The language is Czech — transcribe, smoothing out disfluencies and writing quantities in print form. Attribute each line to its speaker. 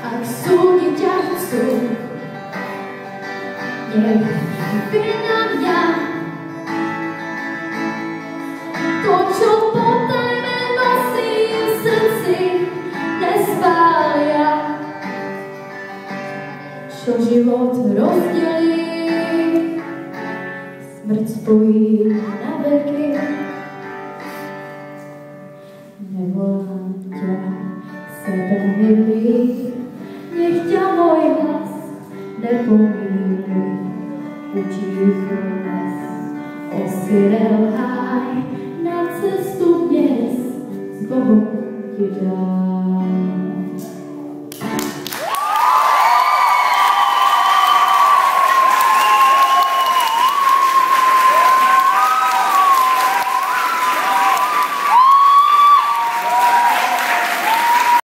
Speaker 1: Ak súdi ťa chcú, nech na mňa to, čo potajme nosím v srdci, nespália, čo život rozdelí, smrť spojí na veky. Nevolám ťa k sebe, milý, nech ťa môj hlas nepomíli. Utichol dnes osirel háj, na cestu dnes s Bohom ti dám.